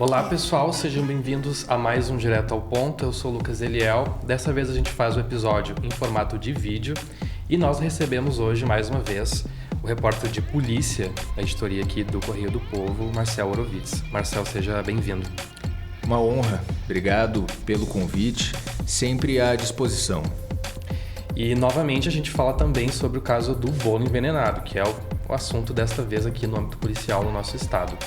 Olá pessoal, sejam bem-vindos a mais um Direto ao Ponto. Eu sou o Lucas Eliel. Dessa vez a gente faz o episódio em formato de vídeo e nós recebemos hoje mais uma vez o repórter de polícia da editoria aqui do Correio do Povo, Marcel Horowitz. Marcel, seja bem-vindo. Uma honra, obrigado pelo convite, sempre à disposição. E novamente a gente fala também sobre o caso do bolo envenenado, que é o assunto desta vez aqui no âmbito policial no nosso estado.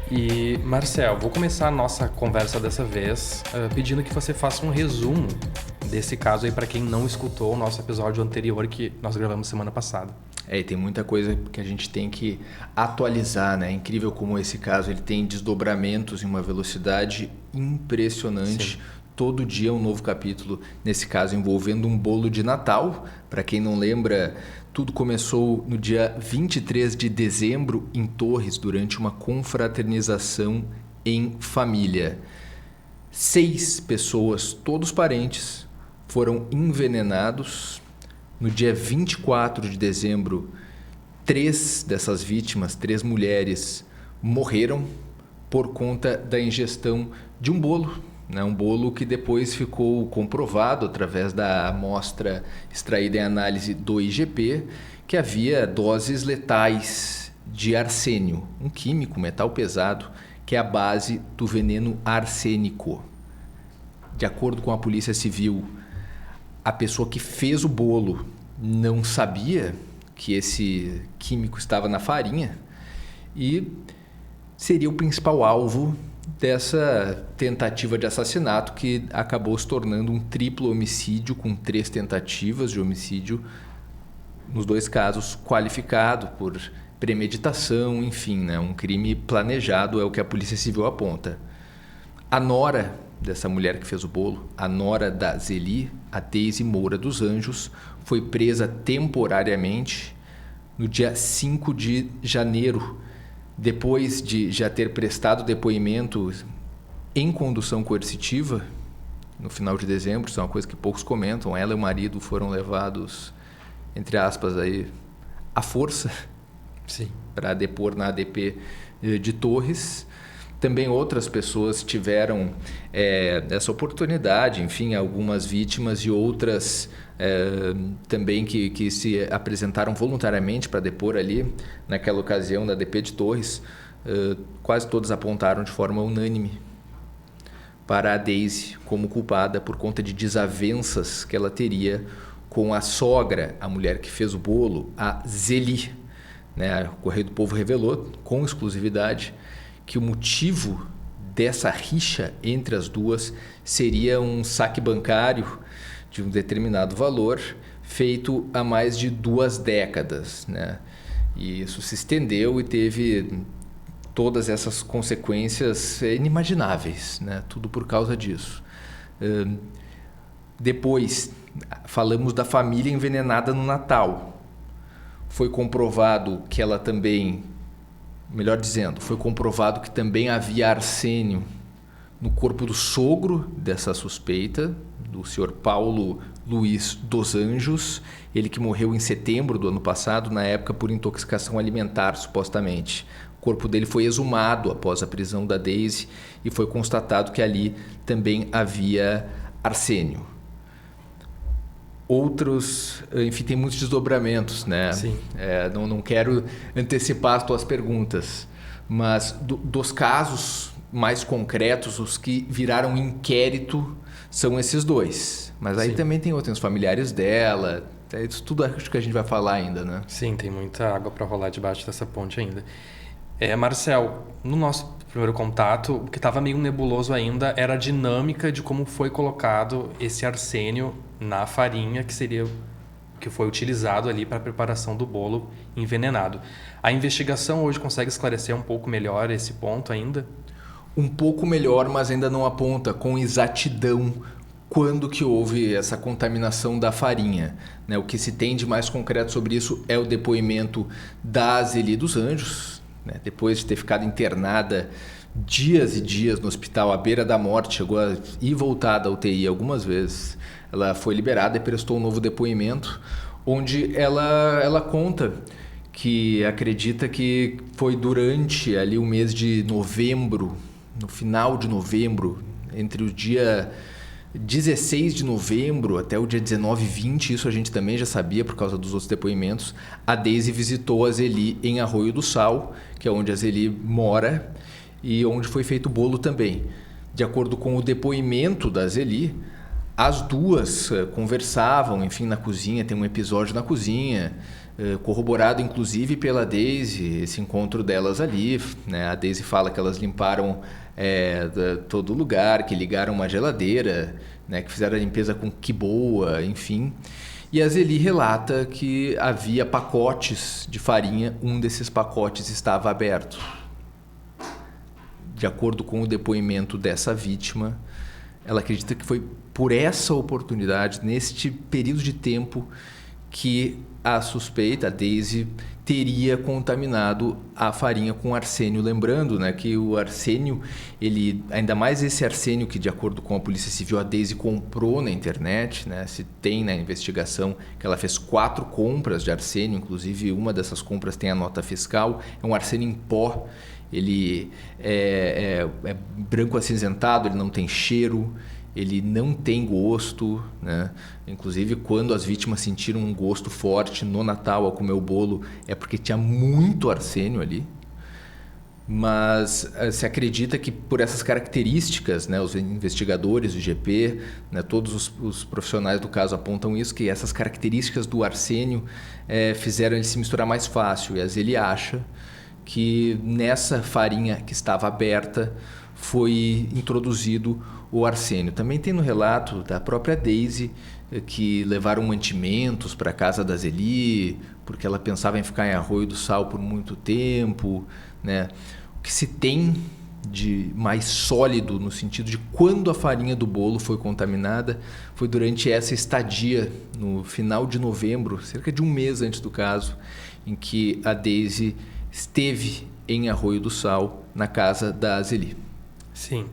E, Marcel, vou começar a nossa conversa dessa vez pedindo que você faça um resumo desse caso aí para quem não escutou o nosso episódio anterior que nós gravamos semana passada. E tem muita coisa que a gente tem que atualizar, né? É incrível como esse caso ele tem desdobramentos em uma velocidade impressionante. Sim. Todo dia um novo capítulo, nesse caso envolvendo um bolo de Natal. Para quem não lembra, tudo começou no dia 23 de dezembro em Torres, durante uma confraternização em família. 6 pessoas, todos parentes, foram envenenados. No dia 24 de dezembro, 3 dessas vítimas, 3 mulheres, morreram por conta da ingestão de um bolo. Um bolo que depois ficou comprovado através da amostra extraída em análise do IGP que havia doses letais de arsênio, um químico, metal pesado, que é a base do veneno arsênico. De acordo com a Polícia Civil, a pessoa que fez o bolo não sabia que esse químico estava na farinha e seria o principal alvo dessa tentativa de assassinato que acabou se tornando um triplo homicídio com 3 tentativas de homicídio, nos 2 casos qualificado por premeditação, enfim, um crime planejado é o que a Polícia Civil aponta. A nora dessa mulher que fez o bolo, a nora da Zeli, a Deise Moura dos Anjos, foi presa temporariamente no dia 5 de janeiro, depois de já ter prestado depoimento em condução coercitiva, no final de dezembro. Isso é uma coisa que poucos comentam. Ela e o marido foram levados, entre aspas, aí, à força para depor na ADP de Torres. Também outras pessoas tiveram essa oportunidade, enfim, algumas vítimas e outras também que se apresentaram voluntariamente para depor ali naquela ocasião da ADP de Torres. Quase todos apontaram de forma unânime para a Deise como culpada por conta de desavenças que ela teria com a sogra, a mulher que fez o bolo, a Zeli. O Correio do Povo revelou com exclusividade que o motivo dessa rixa entre as duas seria um saque bancário de um determinado valor feito há mais de 2 décadas. E isso se estendeu e teve todas essas consequências inimagináveis, tudo por causa disso. Depois, falamos da família envenenada no Natal. Foi comprovado que ela também... Melhor dizendo, foi comprovado que também havia arsênio no corpo do sogro dessa suspeita, do senhor Paulo Luiz dos Anjos, ele que morreu em setembro do ano passado, na época por intoxicação alimentar, supostamente. O corpo dele foi exumado após a prisão da Deise e foi constatado que ali também havia arsênio. Outros, enfim, tem muitos desdobramentos, Sim. Não quero antecipar as tuas perguntas, mas dos casos mais concretos, os que viraram inquérito são esses 2. Mas aí também tem outros familiares dela, isso tudo acho que a gente vai falar ainda, Sim, tem muita água para rolar debaixo dessa ponte ainda. Marcel, no nosso primeiro contato, o que estava meio nebuloso ainda era a dinâmica de como foi colocado esse arsênio na farinha que foi utilizado ali para a preparação do bolo envenenado. A investigação hoje consegue esclarecer um pouco melhor esse ponto ainda? Um pouco melhor, mas ainda não aponta com exatidão quando que houve essa contaminação da farinha. O que se tem de mais concreto sobre isso é o depoimento da Zeli dos Anjos, depois de ter ficado internada dias e dias no hospital à beira da morte, chegou a ir voltar da UTI algumas vezes. Ela foi liberada e prestou um novo depoimento, onde ela conta que acredita que foi durante ali o mês de novembro no final de novembro, entre o dia 16 de novembro até o dia 19 e 20, isso a gente também já sabia por causa dos outros depoimentos, a Daisy visitou a Zeli em Arroio do Sal, que é onde a Zeli mora e onde foi feito o bolo também. De acordo com o depoimento da Zeli, as duas conversavam, enfim, na cozinha, tem um episódio na cozinha, corroborado inclusive pela Daisy, esse encontro delas ali, né? A Daisy fala que elas limparam todo lugar, que ligaram uma geladeira, né? Que fizeram a limpeza com que boa, enfim. E a Zeli relata que havia pacotes de farinha, um desses pacotes estava aberto. De acordo com o depoimento dessa vítima, ela acredita que foi por essa oportunidade, neste período de tempo, que a suspeita, a Daisy, teria contaminado a farinha com arsênio. Lembrando, né, que o arsênio, ainda mais esse arsênio que, de acordo com a Polícia Civil, a Daisy comprou na internet, né, se tem na investigação que ela fez 4 compras de arsênio, inclusive uma dessas compras tem a nota fiscal, é um arsênio em pó, ele é branco acinzentado, ele não tem cheiro, ele não tem gosto, né? Inclusive, quando as vítimas sentiram um gosto forte no Natal ao comer o bolo, é porque tinha muito arsênio ali. Mas se acredita que por essas características, né, os investigadores, o IGP, né, todos os profissionais do caso apontam isso, que essas características do arsênio fizeram ele se misturar mais fácil. E às vezes ele acha que nessa farinha que estava aberta foi introduzido o arsênio. Também tem no relato da própria Daisy que levaram mantimentos para a casa da Zeli, porque ela pensava em ficar em Arroio do Sal por muito tempo, né? O que se tem de mais sólido no sentido de quando a farinha do bolo foi contaminada foi durante essa estadia no final de novembro, cerca de um mês antes do caso, em que a Daisy esteve em Arroio do Sal, na casa da Zeli. Sim.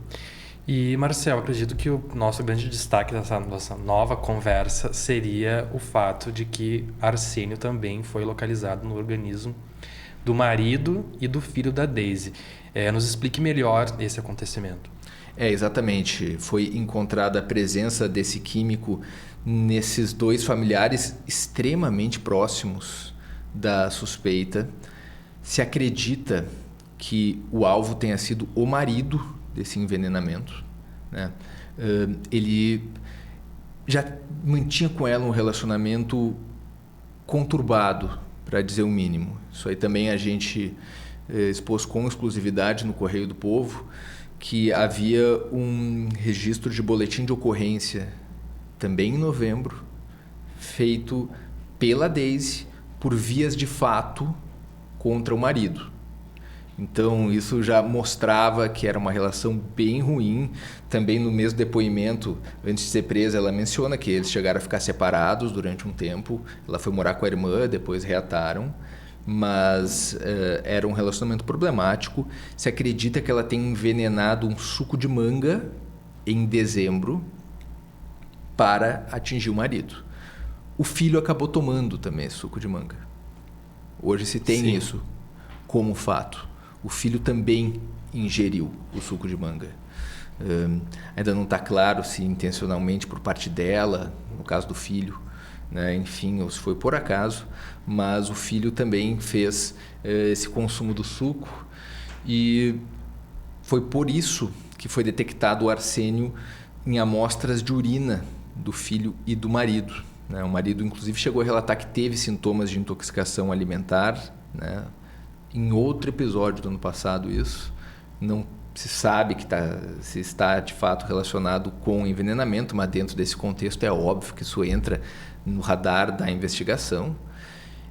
E, Marcel, acredito que o nosso grande destaque dessa nossa nova conversa seria o fato de que arsênio também foi localizado no organismo do marido e do filho da Daisy. Nos explique melhor esse acontecimento. Exatamente. Foi encontrada a presença desse químico nesses 2 familiares extremamente próximos da suspeita. Se acredita que o alvo tenha sido o marido desse envenenamento, né? Ele já mantinha com ela um relacionamento conturbado, para dizer o mínimo. Isso aí também a gente expôs com exclusividade no Correio do Povo, que havia um registro de boletim de ocorrência, também em novembro, feito pela Daisy por vias de fato contra o marido. Então, isso já mostrava que era uma relação bem ruim. Também no mesmo depoimento, antes de ser presa, ela menciona que eles chegaram a ficar separados durante um tempo. Ela foi morar com a irmã, depois reataram. Mas era um relacionamento problemático. Se acredita que ela tem envenenado um suco de manga em dezembro para atingir o marido. O filho acabou tomando também esse suco de manga. Hoje se tem Sim. isso como fato. O filho também ingeriu o suco de manga. Ainda não está claro se intencionalmente por parte dela, no caso do filho, né? Enfim, ou se foi por acaso, mas o filho também fez esse consumo do suco e foi por isso que foi detectado o arsênio em amostras de urina do filho e do marido, né? O marido, inclusive, chegou a relatar que teve sintomas de intoxicação alimentar, né? Em outro episódio do ano passado isso, não se sabe se está de fato relacionado com envenenamento, mas dentro desse contexto é óbvio que isso entra no radar da investigação.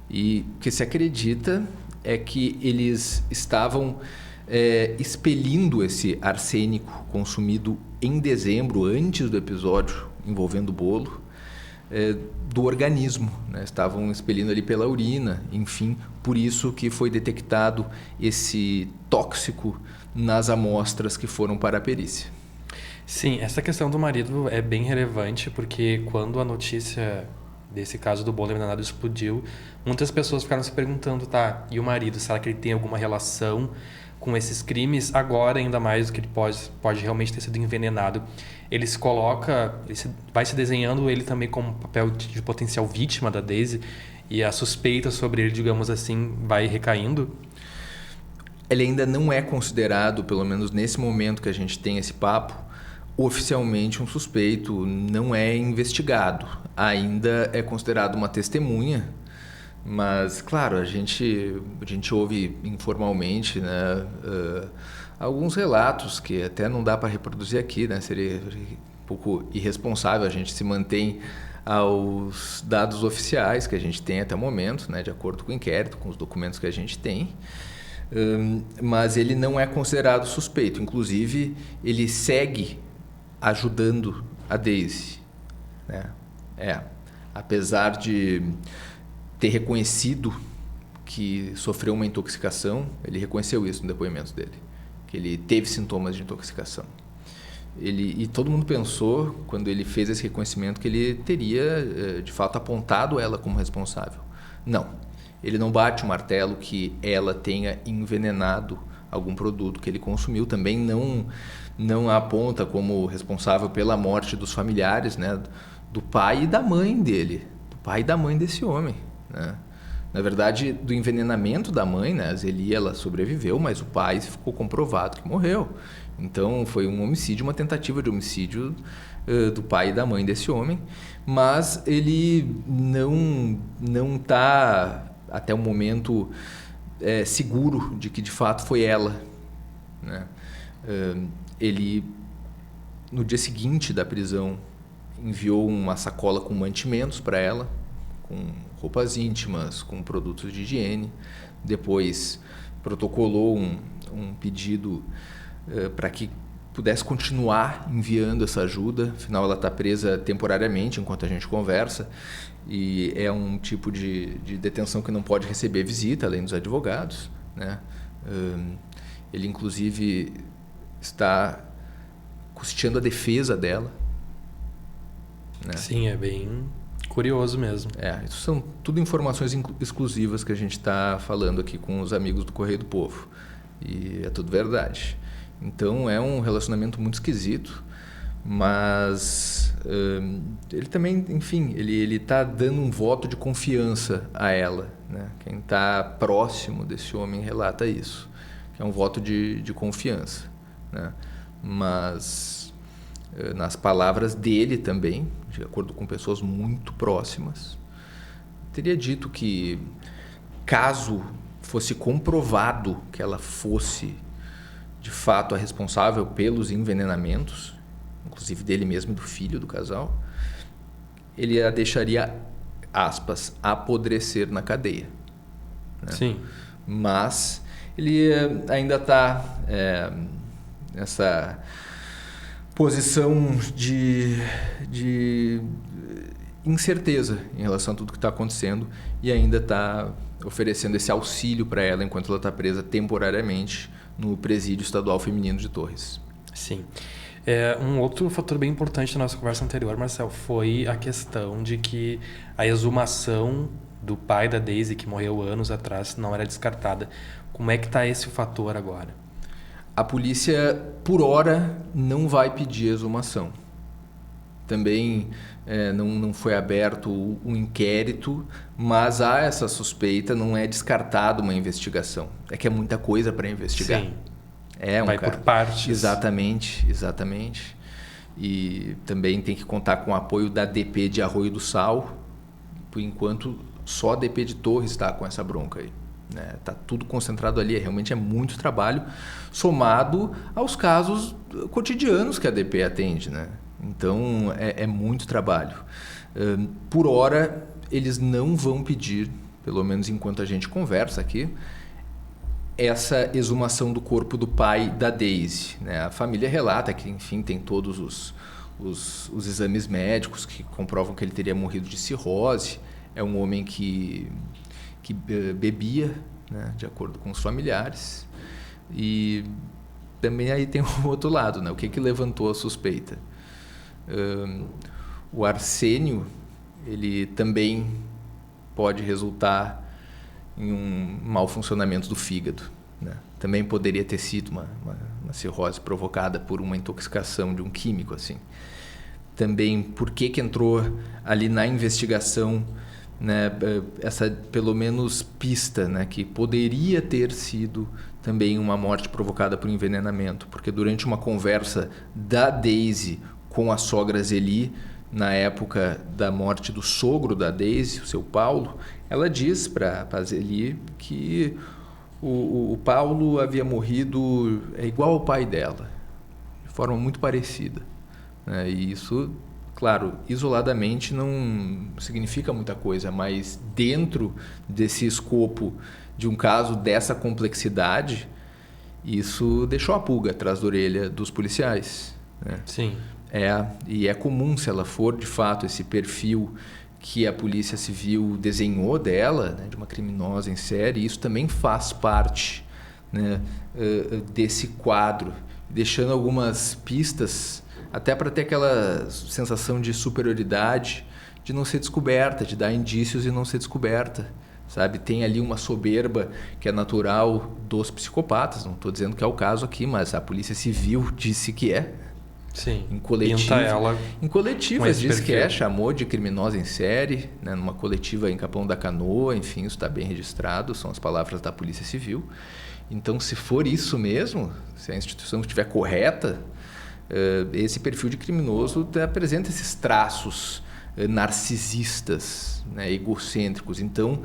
E o que se acredita é que eles estavam expelindo esse arsênico consumido em dezembro, antes do episódio envolvendo o bolo, do organismo, né? Estavam expelindo ali pela urina, enfim, por isso que foi detectado esse tóxico nas amostras que foram para a perícia. Sim, essa questão do marido é bem relevante porque quando a notícia desse caso do bolo envenenado explodiu, muitas pessoas ficaram se perguntando, tá, e o marido, será que ele tem alguma relação com esses crimes, agora ainda mais do que ele pode realmente ter sido envenenado. Ele se coloca, vai se desenhando ele também como papel de potencial vítima da Daisy, e a suspeita sobre ele, digamos assim, vai recaindo. Ele ainda não é considerado, pelo menos nesse momento que a gente tem esse papo, oficialmente um suspeito, não é investigado. Ainda é considerado uma testemunha, mas, claro, a gente ouve informalmente, né, alguns relatos que até não dá para reproduzir aqui, né, seria um pouco irresponsável. A gente se mantém aos dados oficiais que a gente tem até o momento, né, de acordo com o inquérito, com os documentos que a gente tem. Mas ele não é considerado suspeito. Inclusive, ele segue ajudando a Daisy, né? Apesar de ter reconhecido que sofreu uma intoxicação, ele reconheceu isso no depoimento dele, que ele teve sintomas de intoxicação. E todo mundo pensou, quando ele fez esse reconhecimento, que ele teria, de fato, apontado ela como responsável. Não. Ele não bate o martelo que ela tenha envenenado algum produto que ele consumiu. Também não a aponta como responsável pela morte dos familiares, né? Do pai e da mãe dele. Do pai e da mãe desse homem, né? Na verdade, do envenenamento da mãe, né? A Zeli, ela sobreviveu, mas o pai ficou comprovado que morreu. Então, foi um homicídio, uma tentativa de homicídio do pai e da mãe desse homem. Mas ele não está, até o momento, seguro de que, de fato, foi ela, né? Ele, no dia seguinte da prisão, enviou uma sacola com mantimentos para ela, com roupas íntimas, com produtos de higiene. Depois protocolou um pedido para que pudesse continuar enviando essa ajuda. Afinal, ela está presa temporariamente enquanto a gente conversa, e é um tipo de detenção que não pode receber visita, além dos advogados, né? Ele, inclusive, está custeando a defesa dela, né? Sim, é bem curioso mesmo. Isso são tudo informações exclusivas que a gente está falando aqui com os amigos do Correio do Povo. E é tudo verdade. Então, é um relacionamento muito esquisito, mas ele também, enfim, ele está dando um voto de confiança a ela, né? Quem está próximo desse homem relata isso, que é um voto de confiança, né? Mas, nas palavras dele também, de acordo com pessoas muito próximas, teria dito que, caso fosse comprovado que ela fosse de fato a responsável pelos envenenamentos, inclusive dele mesmo e do filho do casal, ele a deixaria, aspas, apodrecer na cadeia, né? Sim. Mas ele ainda está nessa posição de incerteza em relação a tudo que está acontecendo, e ainda está oferecendo esse auxílio para ela enquanto ela está presa temporariamente no Presídio Estadual Feminino de Torres. Sim. Um outro fator bem importante na nossa conversa anterior, Marcel, foi a questão de que a exumação do pai da Daisy, que morreu anos atrás, não era descartada. Como é que está esse fator agora? A polícia, por hora, não vai pedir exumação. Também não foi aberto um inquérito, mas há essa suspeita, não é descartado uma investigação. É que é muita coisa para investigar. Sim. Vai por partes. Exatamente. E também tem que contar com o apoio da DP de Arroio do Sal. Por enquanto, só a DP de Torres está com essa bronca aí, né? Tá tudo concentrado ali. Realmente é muito trabalho, somado aos casos cotidianos que a DP atende, né? Então, é muito trabalho. Por hora, eles não vão pedir, pelo menos enquanto a gente conversa aqui, essa exumação do corpo do pai da Daisy, né? A família relata que, enfim, tem todos os exames médicos que comprovam que ele teria morrido de cirrose. É um homem que bebia, né? De acordo com os familiares. E também aí tem o outro lado, né? O que levantou a suspeita? O arsênio, ele também pode resultar em um mau funcionamento do fígado, né? Também poderia ter sido uma cirrose provocada por uma intoxicação de um químico, assim. Também por que entrou ali na investigação, né, essa pelo menos pista, né, que poderia ter sido também uma morte provocada por envenenamento, porque durante uma conversa da Daisy com a sogra Zeli, na época da morte do sogro da Daisy, o seu Paulo, ela diz para a Zeli que o Paulo havia morrido igual ao pai dela, de forma muito parecida. E isso, claro, isoladamente não significa muita coisa, mas dentro desse escopo de um caso dessa complexidade, isso deixou a pulga atrás da orelha dos policiais, né? Sim. E é comum, se ela for de fato esse perfil que a Polícia Civil desenhou dela, né, de uma criminosa em série, isso também faz parte, né, desse quadro, deixando algumas pistas até para ter aquela sensação de superioridade, de não ser descoberta, de dar indícios e não ser descoberta, sabe? Tem ali uma soberba que é natural dos psicopatas, não estou dizendo que é o caso aqui, mas a Polícia Civil disse que é. Sim. Em coletivas diz que é, chamou de criminosa em série, né, numa coletiva em Capão da Canoa, enfim, isso está bem registrado, são as palavras da Polícia Civil. Então, se for isso mesmo, se a instituição estiver correta, esse perfil de criminoso apresenta esses traços narcisistas, né, egocêntricos. Então,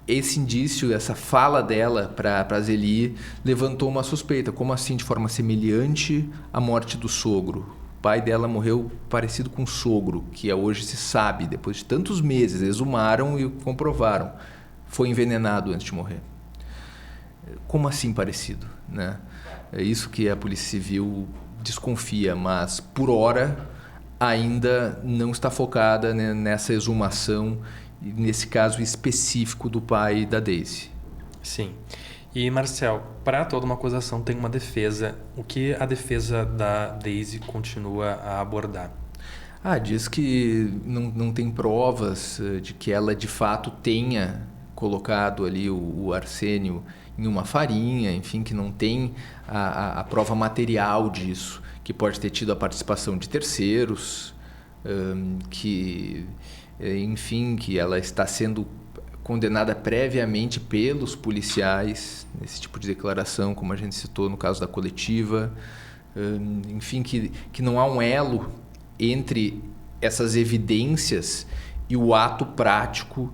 esse indício, essa fala dela para Zeli levantou uma suspeita. Como assim, de forma semelhante à morte do sogro? O pai dela morreu parecido com o sogro, que hoje se sabe, depois de tantos meses, exumaram e comprovaram. Foi envenenado antes de morrer. Como assim parecido, né? É isso que a Polícia Civil desconfia, mas por hora ainda não está focada, né, nessa exumação, nesse caso específico do pai da Daisy. Sim. E, Marcel, para toda uma acusação tem uma defesa. O que a defesa da Daisy continua a abordar? Diz que não tem provas de que ela de fato tenha colocado ali o arsênio em uma farinha, enfim, que não tem a prova material disso, que pode ter tido a participação de terceiros, que ela está sendo condenada previamente pelos policiais, nesse tipo de declaração, como a gente citou no caso da coletiva, enfim, que não há um elo entre essas evidências e o ato prático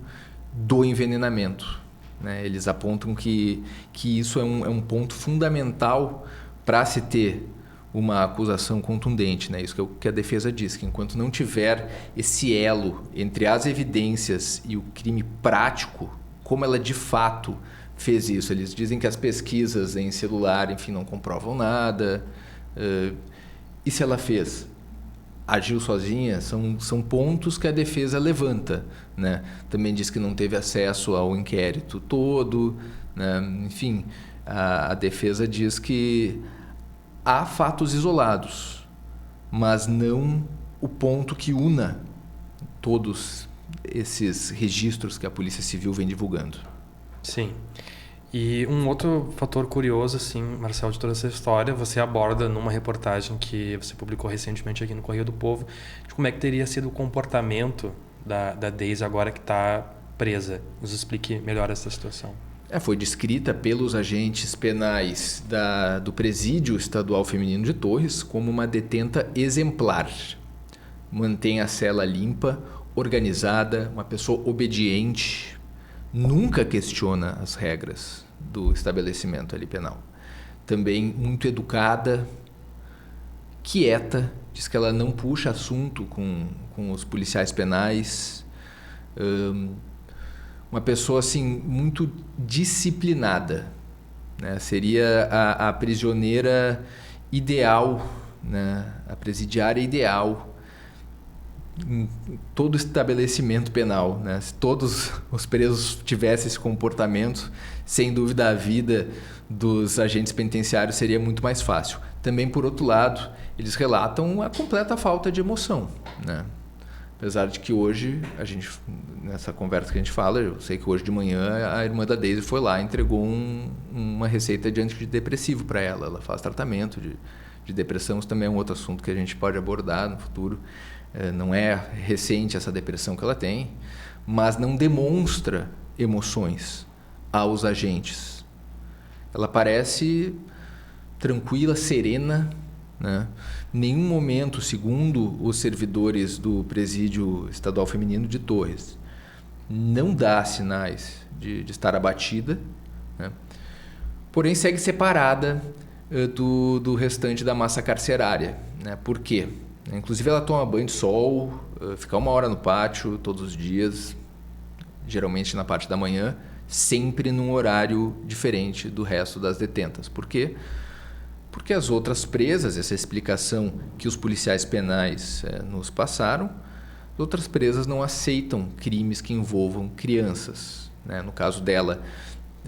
do envenenamento, né? Eles apontam que isso é um ponto fundamental para se ter uma acusação contundente, né? Isso que a defesa diz, que enquanto não tiver esse elo entre as evidências e o crime prático, como ela de fato fez isso. Eles dizem que as pesquisas em celular, enfim, não comprovam nada. E se ela fez? Agiu sozinha? São pontos que a defesa levanta, né? Também diz que não teve acesso ao inquérito todo, né? Enfim, a defesa diz que há fatos isolados, mas não o ponto que una todos esses registros que a Polícia Civil vem divulgando. Sim. E um outro fator curioso, assim, Marcel, de toda essa história, você aborda numa reportagem que você publicou recentemente aqui no Correio do Povo, de como é que teria sido o comportamento da Daisy agora que está presa. Nos explique melhor essa situação. Foi descrita pelos agentes penais do Presídio Estadual Feminino de Torres como uma detenta exemplar. Mantém a cela limpa, organizada, uma pessoa obediente, nunca questiona as regras do estabelecimento ali penal. Também muito educada, quieta, diz que ela não puxa assunto com os policiais penais. Uma pessoa assim muito disciplinada, né? Seria a prisioneira ideal, né? A presidiária ideal em todo estabelecimento penal, né? Se todos os presos tivessem esse comportamento, sem dúvida a vida dos agentes penitenciários seria muito mais fácil. Também, por outro lado, eles relatam a completa falta de emoção, né? A Apesar de que hoje, nessa conversa que a gente fala, eu sei que hoje de manhã a irmã da Daisy foi lá e entregou uma receita de antidepressivo para ela. Ela faz tratamento de depressão, isso também é um outro assunto que a gente pode abordar no futuro. Não é recente essa depressão que ela tem, mas não demonstra emoções aos agentes. Ela parece tranquila, serena, né? Nenhum momento, segundo os servidores do Presídio Estadual Feminino de Torres, não dá sinais de estar abatida, né? Porém segue separada do restante da massa carcerária, né? Por quê? Inclusive ela toma banho de sol, fica 1 hora no pátio todos os dias, geralmente na parte da manhã, sempre num horário diferente do resto das detentas. Por quê? Porque as outras presas, essa explicação que os policiais penais nos passaram, as outras presas não aceitam crimes que envolvam crianças, né? No caso dela,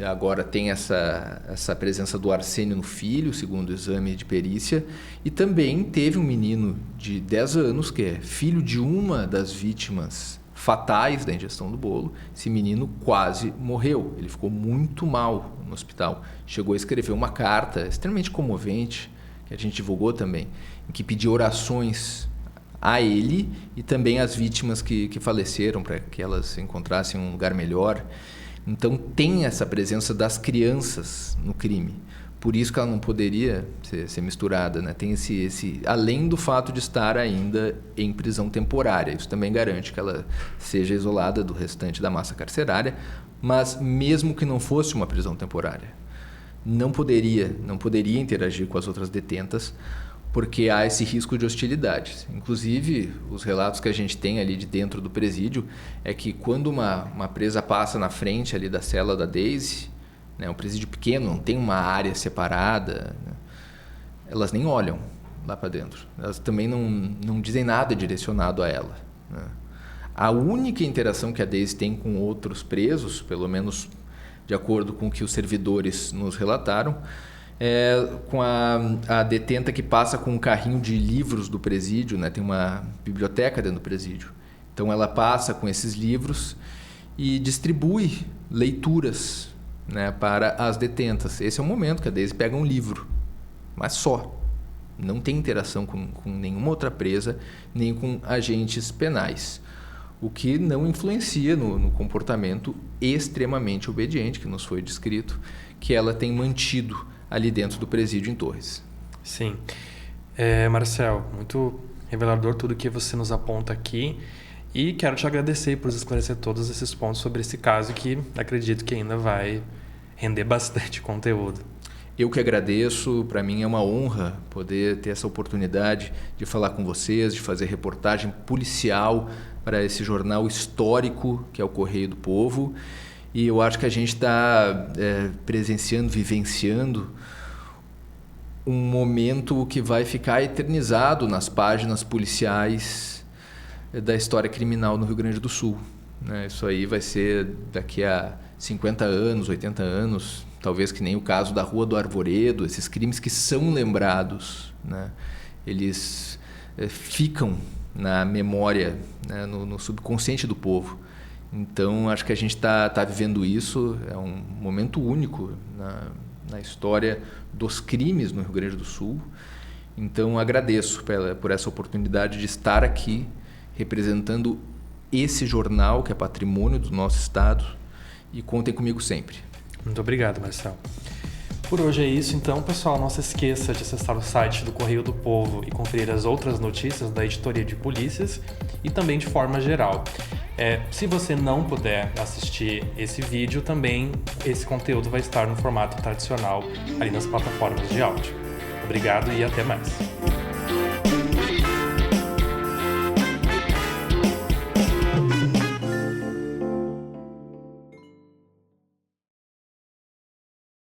agora tem essa presença do arsênio no filho, segundo o exame de perícia, e também teve um menino de 10 anos, que é filho de uma das vítimas fatais da ingestão do bolo. Esse menino quase morreu, ele ficou muito mal no hospital. Chegou a escrever uma carta extremamente comovente, que a gente divulgou também, em que pedia orações a ele e também às vítimas que faleceram, para que elas encontrassem um lugar melhor. Então tem essa presença das crianças no crime. Por isso que ela não poderia ser misturada, né? Tem esse além do fato de estar ainda em prisão temporária. Isso também garante que ela seja isolada do restante da massa carcerária, mas mesmo que não fosse uma prisão temporária, não poderia interagir com as outras detentas, porque há esse risco de hostilidade. Inclusive, os relatos que a gente tem ali de dentro do presídio é que quando uma presa passa na frente ali da cela da Daisy, né, um presídio pequeno, não tem uma área separada, né, elas nem olham lá para dentro. Elas também não dizem nada direcionado a ela, né. A única interação que a Daisy tem com outros presos, pelo menos de acordo com o que os servidores nos relataram, é com a detenta que passa com um carrinho de livros do presídio, né? Tem uma biblioteca dentro do presídio. Então ela passa com esses livros e distribui leituras, né, para as detentas. Esse é o momento que a Daisy pega um livro, mas só. Não tem interação com nenhuma outra presa, nem com agentes penais. O que não influencia no comportamento extremamente obediente que nos foi descrito, que ela tem mantido ali dentro do presídio em Torres. Sim. Marcel, muito revelador tudo que você nos aponta aqui, e quero te agradecer por esclarecer todos esses pontos sobre esse caso que acredito que ainda vai render bastante conteúdo. Eu que agradeço, para mim é uma honra poder ter essa oportunidade de falar com vocês, de fazer reportagem policial para esse jornal histórico que é o Correio do Povo. E eu acho que a gente está presenciando, vivenciando um momento que vai ficar eternizado nas páginas policiais da história criminal no Rio Grande do Sul, né? Isso aí vai ser daqui a 50 anos, 80 anos, talvez que nem o caso da Rua do Arvoredo, esses crimes que são lembrados, né? Eles ficam na memória, né? no subconsciente do povo. Então, acho que a gente está vivendo isso, é um momento único na história dos crimes no Rio Grande do Sul. Então, agradeço por essa oportunidade de estar aqui representando esse jornal que é patrimônio do nosso estado, e contem comigo sempre. Muito obrigado, Marcel. Por hoje é isso, então, pessoal. Não se esqueça de acessar o site do Correio do Povo e conferir as outras notícias da editoria de polícias e também de forma geral. Se você não puder assistir esse vídeo, também esse conteúdo vai estar no formato tradicional ali nas plataformas de áudio. Obrigado e até mais.